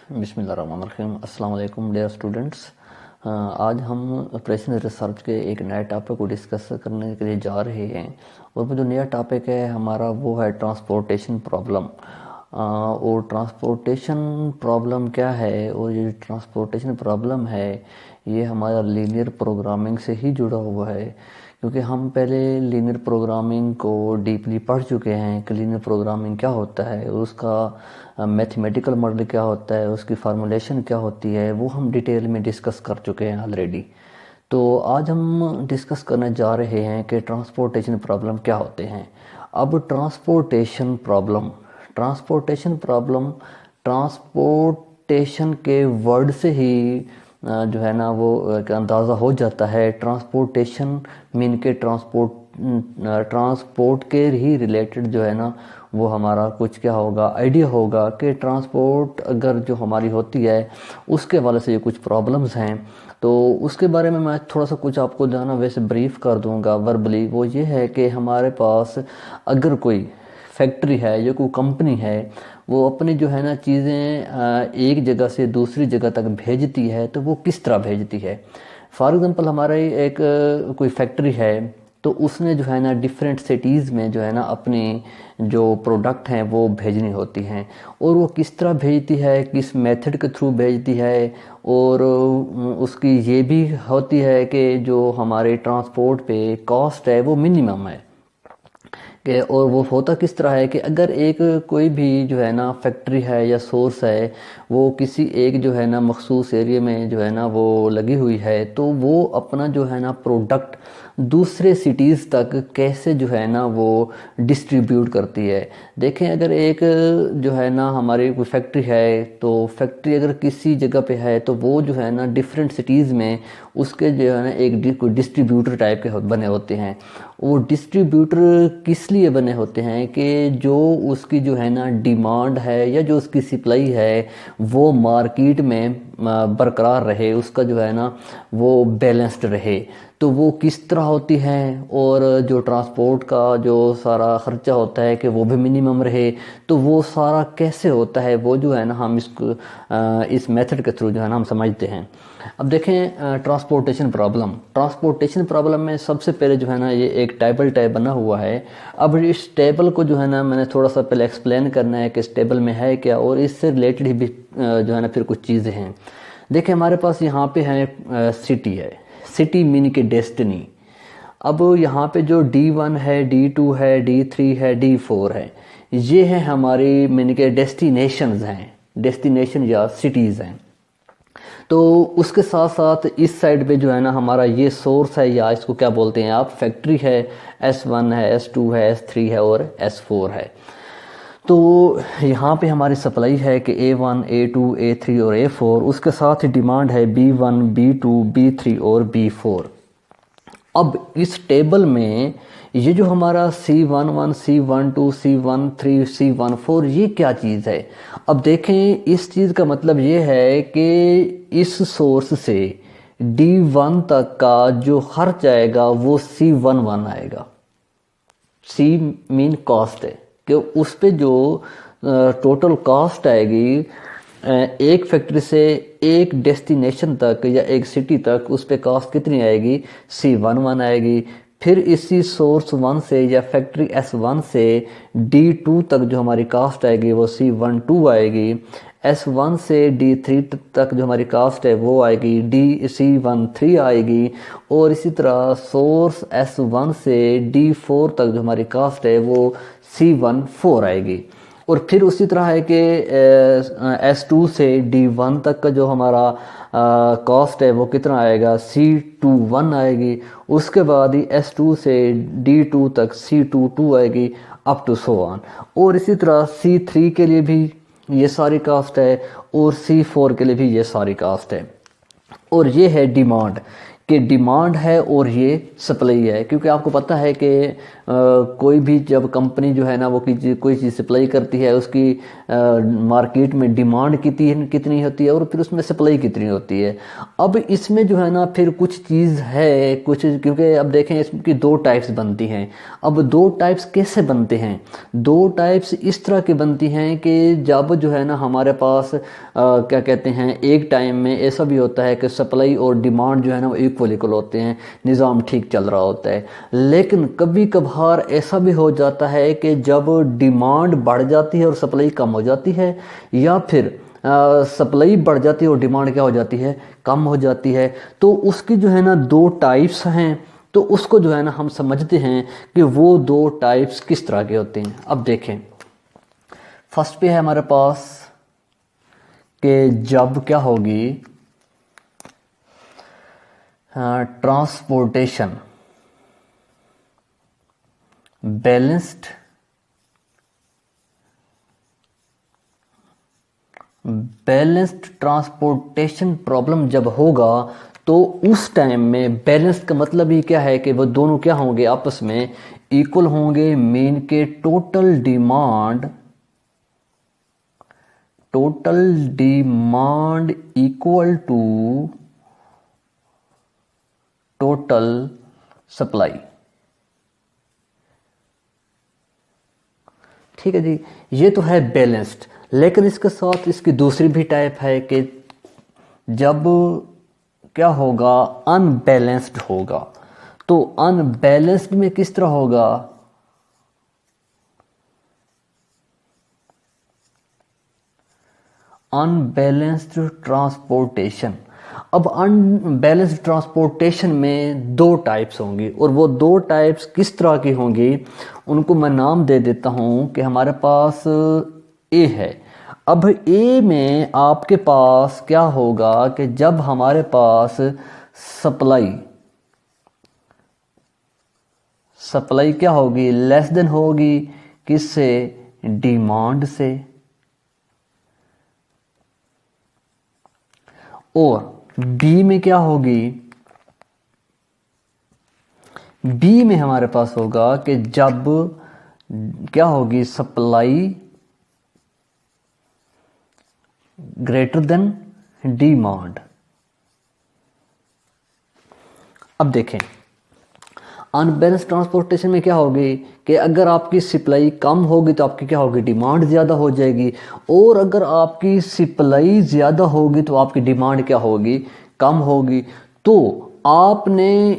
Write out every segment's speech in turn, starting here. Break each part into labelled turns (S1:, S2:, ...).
S1: बिस्मिल्लाहिर्रहमानिर्रहीम। अस्सलाम वालेकुम डियर स्टूडेंट्स। आज हम ऑपरेशन रिसर्च के एक नए टॉपिक को डिस्कस करने के लिए जा रहे हैं और वो जो नया टॉपिक है हमारा वो है ट्रांसपोर्टेशन प्रॉब्लम। और ट्रांसपोर्टेशन प्रॉब्लम क्या है और ये ट्रांसपोर्टेशन प्रॉब्लम है ये हमारा लीनियर प्रोग्रामिंग से ही जुड़ा हुआ है, क्योंकि हम पहले लीनियर प्रोग्रामिंग को डीपली पढ़ चुके हैं कि लीनियर प्रोग्रामिंग क्या होता है और उसका मैथमेटिकल मॉडल क्या होता है, उसकी फार्मूलेशन क्या होती है, वो हम डिटेल में डिस्कस कर चुके हैं ऑलरेडी। तो आज हम डिस्कस करने जा रहे हैं कि ट्रांसपोर्टेशन प्रॉब्लम क्या होते हैं। अब ट्रांसपोर्टेशन के वर्ड से ही जो है ना वो अंदाज़ा हो जाता है। ट्रांसपोर्टेशन मीन के ट्रांसपोर्ट के ही रिलेटेड जो है ना वो हमारा कुछ क्या होगा, आइडिया होगा कि ट्रांसपोर्ट अगर जो हमारी होती है उसके वाले से ये कुछ प्रॉब्लम्स हैं। तो उसके बारे में मैं थोड़ा सा कुछ आपको जो है ना वैसे ब्रीफ कर दूंगा वर्बली। वो ये है कि हमारे पास अगर कोई फैक्ट्री है या कोई कंपनी है, वो अपनी जो है ना चीज़ें एक जगह से दूसरी जगह तक भेजती है तो वो किस तरह भेजती है। फॉर एग्ज़ाम्पल हमारा एक कोई फैक्ट्री है तो उसने जो है ना डिफरेंट सिटीज़ में जो है ना अपनी जो प्रोडक्ट हैं वो भेजनी होती हैं, और वो किस तरह भेजती है, किस मेथड के थ्रू भेजती है। और उसकी ये भी होती है कि जो हमारे ट्रांसपोर्ट पे कॉस्ट है वो मिनिमम है कि, और वो होता किस तरह है कि अगर एक कोई भी जो है ना फैक्ट्री है या सोर्स है वो किसी एक जो है ना मखसूस एरिया में जो है ना वो लगी हुई है, तो वो अपना जो है ना प्रोडक्ट दूसरे सिटीज़ तक कैसे जो है ना वो डिस्ट्रीब्यूट करती है। देखें, अगर एक जो है ना हमारी कोई फैक्ट्री है तो फैक्ट्री अगर किसी जगह पे है तो वो जो है ना डिफरेंट सिटीज़ में उसके जो है ना एक कोई डिस्ट्रीब्यूटर टाइप के बने होते हैं। वो डिस्ट्रीब्यूटर किस लिए बने होते हैं कि जो उसकी जो है ना डिमांड है या जो उसकी सप्लाई है वो मार्केट में बरकरार रहे, उसका जो है ना वो बैलेंस्ड रहे। तो वो किस तरह होती है, और जो ट्रांसपोर्ट का जो सारा ख़र्चा होता है कि वो भी मिनिमम रहे, तो वो सारा कैसे होता है वो जो है ना हम इसको इस मेथड के थ्रू जो है ना हम समझते हैं। अब देखें, ट्रांसपोर्टेशन प्रॉब्लम में सबसे पहले जो है ना ये एक टेबल टाइप बना हुआ है। अब इस टेबल को जो है ना मैंने थोड़ा सा पहले एक्सप्लेन करना है कि इस टेबल में है क्या, और इससे रिलेटेड भी जो है ना फिर कुछ चीज़ें हैं। देखें, हमारे पास यहाँ पे है सिटी है, सिटी मीन के डेस्टिनी। अब यहाँ पे जो D1 है, D2 है, D3 है, D4 है, ये है हमारी मीन के डेस्टिनेशंस हैं, डेस्टिनेशन या सिटीज़ हैं। तो उसके साथ साथ इस साइड पे जो है ना हमारा ये सोर्स है, या इसको क्या बोलते हैं आप, फैक्ट्री है। S1 है, S2 है, S3 है और S4 है। तो यहाँ पे हमारी सप्लाई है कि A1, A2, A3 और A4। उसके साथ ही डिमांड है B1, B2, B3 और B4। अब इस टेबल में ये जो हमारा C11, C12, C13, C14 ये क्या चीज़ है। अब देखें, इस चीज़ का मतलब ये है कि इस सोर्स से D1 तक का जो खर्च आएगा वो C11 आएगा। C मीन कॉस्ट है कि उस पे जो टोटल कॉस्ट आएगी एक फैक्ट्री से एक डेस्टिनेशन तक या एक सिटी तक, उस पे कॉस्ट कितनी आएगी, C11 आएगी। फिर इसी सोर्स 1 से या फैक्ट्री S1 से D2 तक जो हमारी कॉस्ट आएगी वो C12 आएगी। S1 से D3 तक जो हमारी कास्ट है वो आएगी C13 आएगी। और इसी तरह सोर्स S1 से D4 तक जो हमारी कास्ट है वो C14 आएगी। और फिर उसी तरह है कि S2 से D1 तक का जो हमारा कॉस्ट है वो कितना आएगा, C21 आएगी। उसके बाद ही S2 से D2 तक C22 आएगी, अप टू सो ऑन। और इसी तरह C3 के लिए भी ये सारी कास्ट है और C4 के लिए भी ये सारी कास्ट है। और ये है डिमांड कि डिमांड है और ये सप्लाई है। क्योंकि आपको पता है कि कोई भी जब कंपनी जो है ना वो कोई चीज़ सप्लाई करती है, उसकी मार्केट में डिमांड कितनी होती है और फिर उसमें सप्लाई कितनी होती है। अब इसमें जो है ना फिर कुछ चीज़ है कुछ, क्योंकि अब देखें इसकी दो टाइप्स बनती हैं। अब दो टाइप्स कैसे बनते हैं? दो टाइप्स इस तरह की बनती हैं कि जब जो है ना हमारे पास क्या कहते हैं, एक टाइम में ऐसा भी होता है कि सप्लाई और डिमांड जो है ना वो इक्वल होते हैं, निज़ाम ठीक चल रहा होता है। लेकिन कभी कभार ऐसा भी हो जाता है कि जब डिमांड बढ़ जाती है और सप्लाई कम हो जाती है, या फिर सप्लाई बढ़ जाती है और डिमांड क्या हो जाती है, कम हो जाती है। तो उसकी जो है ना दो टाइप्स हैं। तो उसको जो है ना हम समझते हैं कि वो दो टाइप्स किस तरह के होते हैं। अब देखें, फर्स्ट पे है हमारे पास कि जब क्या होगी ट्रांसपोर्टेशन बैलेंस्ड ट्रांसपोर्टेशन प्रॉब्लम जब होगा, तो उस टाइम में बैलेंस्ड का मतलब ही क्या है कि वो दोनों क्या होंगे, आपस में इक्वल होंगे। मीन के total demand equal to total supply. ठीक है जी, ये तो है बैलेंस्ड। लेकिन इसके साथ इसकी दूसरी भी टाइप है कि जब क्या होगा, अनबैलेंस्ड होगा। तो अनबैलेंस्ड में किस तरह होगा, अनबैलेंस्ड ट्रांसपोर्टेशन। अब अनबैलेंस्ड ट्रांसपोर्टेशन में दो टाइप्स होंगी, और वो दो टाइप्स किस तरह की होंगी उनको मैं नाम दे देता हूं कि हमारे पास ए है। अब ए में आपके पास क्या होगा कि जब हमारे पास सप्लाई क्या होगी, लेस देन होगी किससे, डिमांड से। और बी में क्या होगी, बी में हमारे पास होगा कि जब क्या होगी, सप्लाई ग्रेटर देन डिमांड। अब देखें, अनबैलेंस ट्रांसपोर्टेशन में क्या होगी कि अगर आपकी सप्लाई कम होगी तो आपकी क्या होगी, डिमांड ज़्यादा हो जाएगी। और अगर आपकी सप्लाई ज़्यादा होगी तो आपकी डिमांड क्या होगी, कम होगी। तो आपने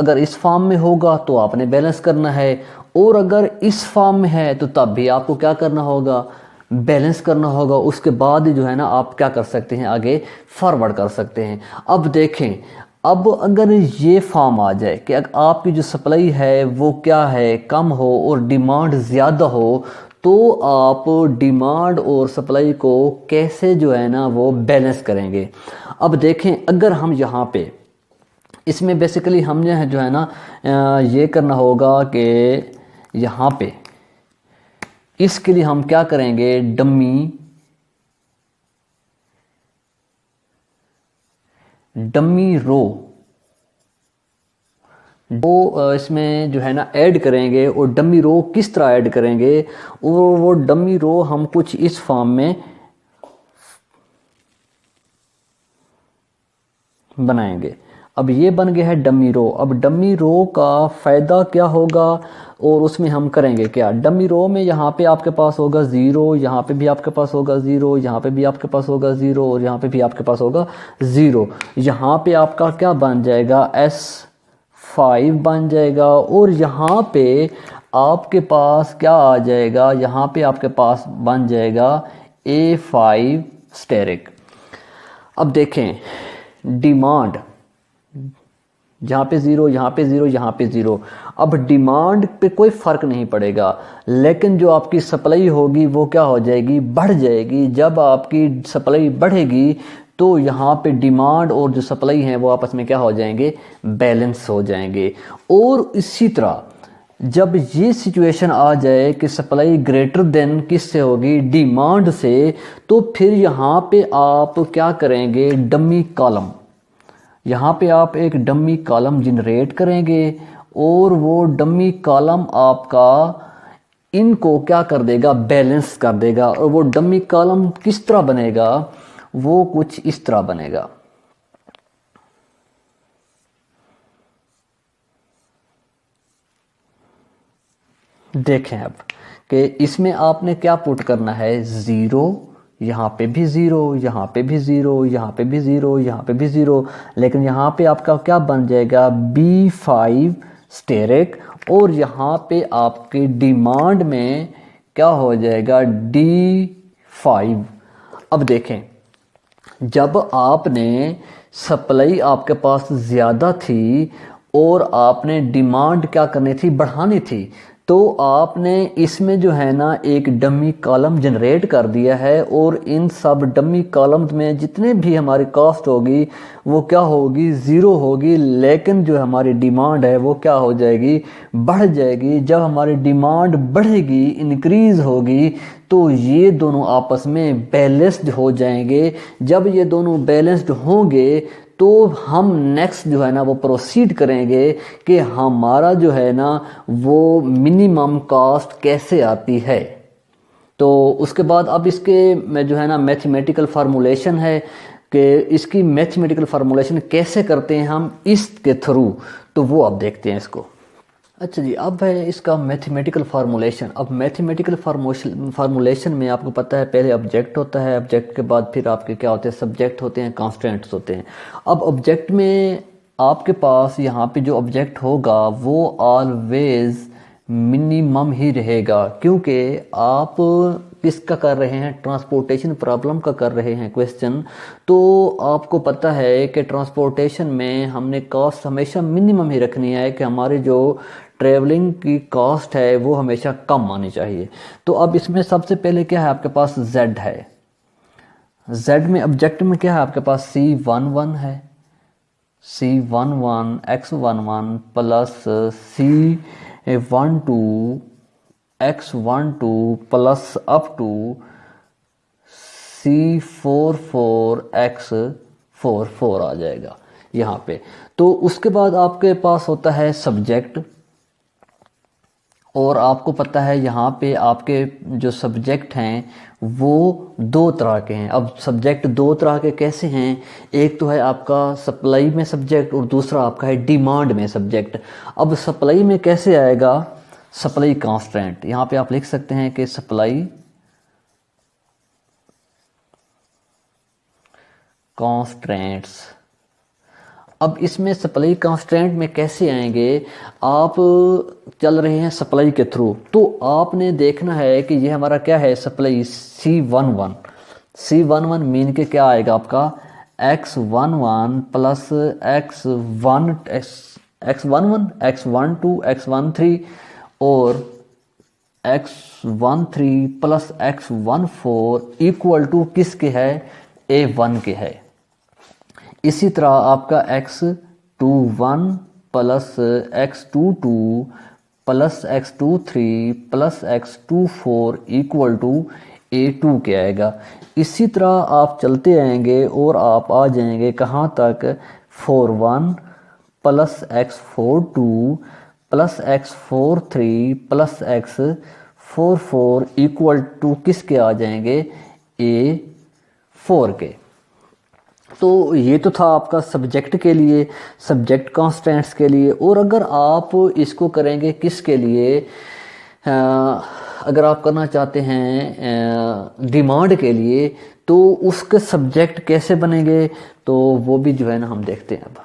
S1: अगर इस फॉर्म में होगा तो आपने बैलेंस करना है, और अगर इस फॉर्म में है तो तब भी आपको क्या करना होगा, बैलेंस करना होगा। उसके बाद जो है ना आप क्या कर सकते हैं, आगे फॉरवर्ड कर सकते हैं। अब देखें, अब अगर ये फॉर्म आ जाए कि अगर आपकी जो सप्लाई है वो क्या है, कम हो और डिमांड ज़्यादा हो, तो आप डिमांड और सप्लाई को कैसे जो है ना वो बैलेंस करेंगे। अब देखें, अगर हम यहाँ पे इसमें बेसिकली हमने जो है ना ये करना होगा कि यहाँ पे इसके लिए हम क्या करेंगे, डमी रो वो इसमें जो है ना ऐड करेंगे। और डमी रो किस तरह ऐड करेंगे, और वो डमी रो हम कुछ इस फॉर्म में बनाएंगे। अब ये बन गया है डमी रो। अब डमी रो का फ़ायदा क्या होगा, और उसमें हम करेंगे क्या, डमी रो में यहाँ पे आपके पास होगा 0, यहाँ पे भी आपके पास होगा 0, यहाँ पे भी आपके पास होगा 0, और यहाँ पे भी आपके पास होगा 0। यहाँ पे आपका क्या बन जाएगा, S5 बन जाएगा। और यहाँ पे आपके पास क्या आ जाएगा, यहाँ पे आपके पास बन जाएगा A5 स्टेरिक। अब देखें, डिमांड जहाँ पे 0, यहाँ पे 0, यहाँ पे 0। अब डिमांड पे कोई फ़र्क नहीं पड़ेगा, लेकिन जो आपकी सप्लाई होगी वो क्या हो जाएगी, बढ़ जाएगी। जब आपकी सप्लाई बढ़ेगी तो यहाँ पे डिमांड और जो सप्लाई है वो आपस में क्या हो जाएंगे, बैलेंस हो जाएंगे। और इसी तरह जब ये सिचुएशन आ जाए कि सप्लाई ग्रेटर देन किससे होगी, डिमांड से, तो फिर यहाँ पे आप क्या करेंगे, डमी कॉलम यहाँ पे आप एक डमी कॉलम जनरेट करेंगे और वो डमी कॉलम आपका इनको क्या कर देगा, बैलेंस कर देगा। और वो डमी कॉलम किस तरह बनेगा, वो कुछ इस तरह बनेगा। देखें अब कि इसमें आपने क्या पुट करना है, 0, यहाँ पे भी 0, यहाँ पे भी 0, यहाँ पे भी 0, यहाँ पे भी 0। लेकिन यहाँ पे आपका क्या बन जाएगा, B5 स्टेरिक। और यहाँ पे आपके डिमांड में क्या हो जाएगा, D5। अब देखें, जब आपने सप्लाई आपके पास ज़्यादा थी और आपने डिमांड क्या करनी थी, बढ़ानी थी, तो आपने इसमें जो है ना एक डमी कॉलम जनरेट कर दिया है। और इन सब डमी कॉलम्स में जितने भी हमारी कॉस्ट होगी वो क्या होगी, 0 होगी। लेकिन जो हमारी डिमांड है वो क्या हो जाएगी, बढ़ जाएगी। जब हमारी डिमांड बढ़ेगी, इंक्रीज होगी, तो ये दोनों आपस में बैलेंस्ड हो जाएंगे। जब ये दोनों बैलेंस्ड होंगे तो हम नेक्स्ट जो है ना वो प्रोसीड करेंगे कि हमारा जो है ना वो मिनिमम कॉस्ट कैसे आती है। तो उसके बाद अब इसके में जो है ना मैथमेटिकल फार्मूलेशन है कि इसकी मैथमेटिकल फार्मूलेशन कैसे करते हैं हम इसके थ्रू, तो वो अब देखते हैं इसको। अच्छा जी, अब है इसका मैथमेटिकल फार्मूलेशन। अब मैथमेटिकल फार्मूलेशन में आपको पता है पहले ऑब्जेक्ट होता है, ऑब्जेक्ट के बाद फिर आपके क्या होते हैं, सब्जेक्ट होते हैं, कॉन्स्टेंट्स होते हैं। अब ऑब्जेक्ट में आपके पास यहाँ पे जो ऑब्जेक्ट होगा वो ऑलवेज मिनिमम ही रहेगा, क्योंकि आप किसका कर रहे हैं, ट्रांसपोर्टेशन प्रॉब्लम का कर रहे हैं क्वेश्चन। तो आपको पता है कि ट्रांसपोर्टेशन में हमने कॉस्ट हमेशा मिनिमम ही रखनी है, कि हमारे जो ट्रेवलिंग की कॉस्ट है वो हमेशा कम आनी चाहिए। तो अब इसमें सबसे पहले क्या है, आपके पास Z है। Z में ऑब्जेक्ट में क्या है, आपके पास C11 है, C11 X11 plus C12 X12 plus up to C44 X44 आ जाएगा यहाँ पे। तो उसके बाद आपके पास होता है सब्जेक्ट, और आपको पता है यहाँ पे आपके जो सब्जेक्ट हैं वो 2 तरह के हैं। अब सब्जेक्ट 2 तरह के कैसे हैं, एक तो है आपका सप्लाई में सब्जेक्ट और दूसरा आपका है डिमांड में सब्जेक्ट। अब सप्लाई में कैसे आएगा, सप्लाई कांस्टेंट, यहाँ पे आप लिख सकते हैं कि सप्लाई कांस्टेंट्स। अब इसमें सप्लाई कांस्टेंट में कैसे आएंगे, आप चल रहे हैं सप्लाई के थ्रू, तो आपने देखना है कि ये हमारा क्या है, सप्लाई C11। C11 मीन के क्या आएगा आपका, X11 plus X11 X12 X13 और X13 plus X14 equal to किसके है, A1 के है। इसी तरह आपका X21 plus X22 plus X23 plus X24 equal to A2 के आएगा। इसी तरह आप चलते आएंगे और आप आ जाएंगे कहाँ तक, 41 plus X42 plus X43 plus X44 equal to किसके आ जाएंगे, A4 के। तो ये तो था आपका सब्जेक्ट के लिए, सब्जेक्ट कांस्टेंट्स के लिए। और अगर आप इसको करेंगे किसके लिए, अगर आप करना चाहते हैं डिमांड के लिए, तो उसके सब्जेक्ट कैसे बनेंगे, तो वो भी जो है ना हम देखते हैं। अब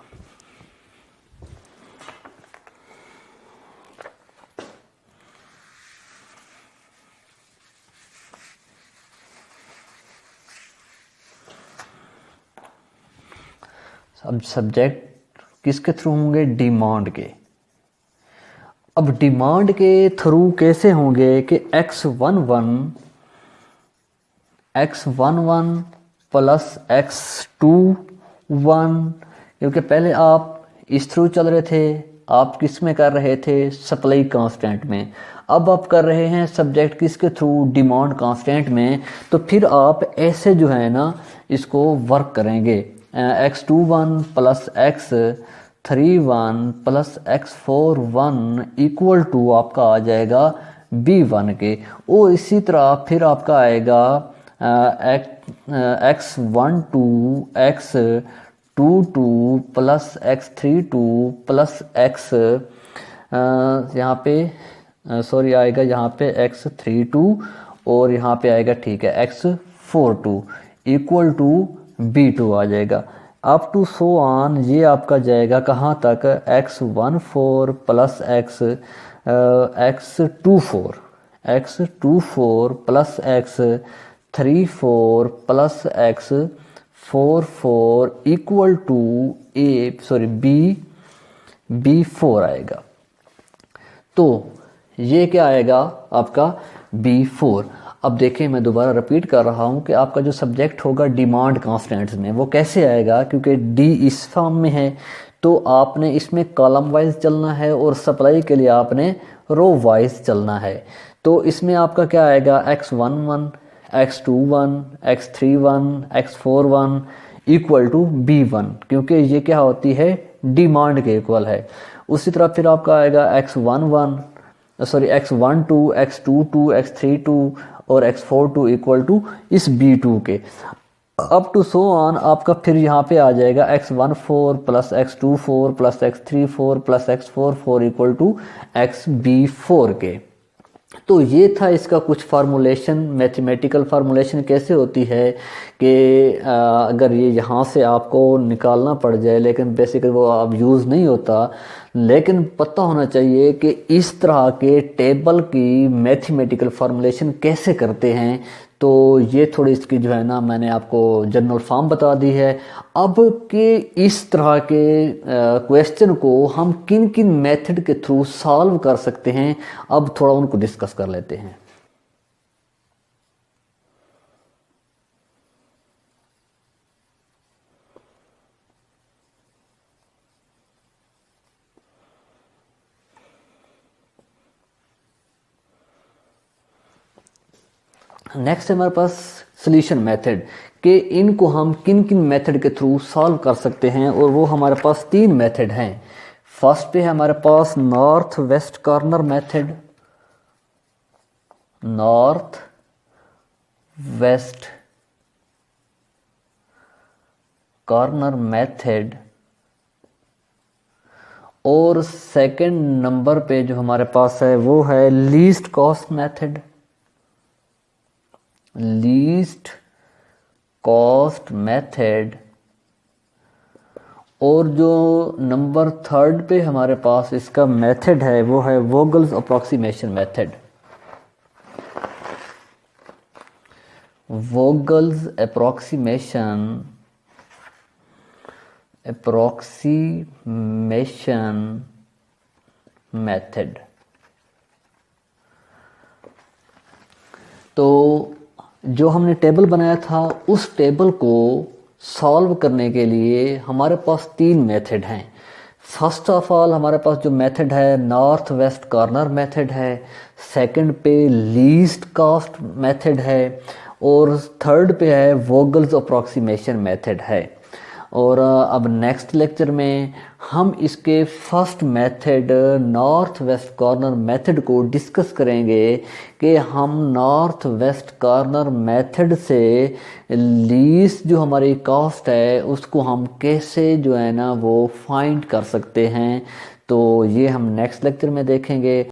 S1: अब सब्जेक्ट किसके थ्रू होंगे, डिमांड के। अब डिमांड के थ्रू कैसे होंगे कि X11 प्लस X21, क्योंकि पहले आप इस थ्रू चल रहे थे, आप किस में कर रहे थे, सप्लाई कांस्टेंट में। अब आप कर रहे हैं सब्जेक्ट किसके थ्रू, डिमांड कांस्टेंट में। तो फिर आप ऐसे जो है ना इसको वर्क करेंगे, x21 plus x31 plus x41 equal to आपका आ जाएगा b1 के। और इसी तरह फिर आपका आएगा x12 x22 plus x32 plus x यहाँ पे सॉरी आएगा यहाँ पे x32 और यहाँ पे आएगा ठीक है x42 इक्वल टू b2 आ जाएगा। अप टू सो ऑन ये आपका जाएगा कहाँ तक, x14 plus x24 plus x34 plus x44 equal to b4 आएगा। तो ये क्या आएगा आपका b4। अब देखिए मैं दोबारा रिपीट कर रहा हूँ कि आपका जो सब्जेक्ट होगा डिमांड कॉन्स्टेंट्स में वो कैसे आएगा, क्योंकि डी इस फॉर्म में है तो आपने इसमें कॉलम वाइज चलना है और सप्लाई के लिए आपने रो वाइज चलना है। तो इसमें आपका क्या आएगा x11 x21 x31 x41 equal to b1, क्योंकि ये क्या होती है डिमांड के इक्वल है। उसी तरह फिर आपका आएगा x12 x22 x32 और x42 इक्वल टू इस b2 के। अप टू सो ऑन आपका फिर यहाँ पे आ जाएगा x14 plus x24 plus x34 plus x44 equal to xb4 के। तो ये था इसका कुछ फार्मूलेशन, मैथमेटिकल फार्मूलेशन कैसे होती है कि अगर ये यहाँ से आपको निकालना पड़ जाए, लेकिन बेसिकली वो अब यूज़ नहीं होता, लेकिन पता होना चाहिए कि इस तरह के टेबल की मैथमेटिकल फार्मूलेशन कैसे करते हैं। तो ये थोड़ी इसकी जो है ना मैंने आपको जनरल फॉर्म बता दी है। अब के इस तरह के क्वेश्चन को हम किन किन मेथड के थ्रू सॉल्व कर सकते हैं, अब थोड़ा उनको डिस्कस कर लेते हैं। नेक्स्ट है हमारे पास सॉल्यूशन मेथड कि इनको हम किन किन मेथड के थ्रू सॉल्व कर सकते हैं, और वो हमारे पास 3 मेथड हैं। फर्स्ट पे है हमारे पास north west corner method, north west corner method, और सेकंड नंबर पे जो हमारे पास है वो है least cost method, least cost method. और जो नंबर 3 पे हमारे पास इसका मेथड है वो है वोगल्स अप्रोक्सीमेशन मेथड, वोगल्स अप्रोक्सीमेशन मेथड। तो जो हमने टेबल बनाया था उस टेबल को सॉल्व करने के लिए हमारे पास 3 मेथड हैं। फर्स्ट ऑफ ऑल हमारे पास जो मेथड है नॉर्थ वेस्ट कॉर्नर मेथड है, सेकंड पे लीस्ट कॉस्ट मेथड है, और थर्ड पे है वोगल्स अप्रोक्सीमेशन मेथड है। और अब नेक्स्ट लेक्चर में हम इसके first method north west corner method को डिस्कस करेंगे कि हम नॉर्थ वेस्ट कॉर्नर मेथड से लीस्ट जो हमारी कॉस्ट है उसको हम कैसे जो है ना वो फाइंड कर सकते हैं। तो ये हम नेक्स्ट लेक्चर में देखेंगे।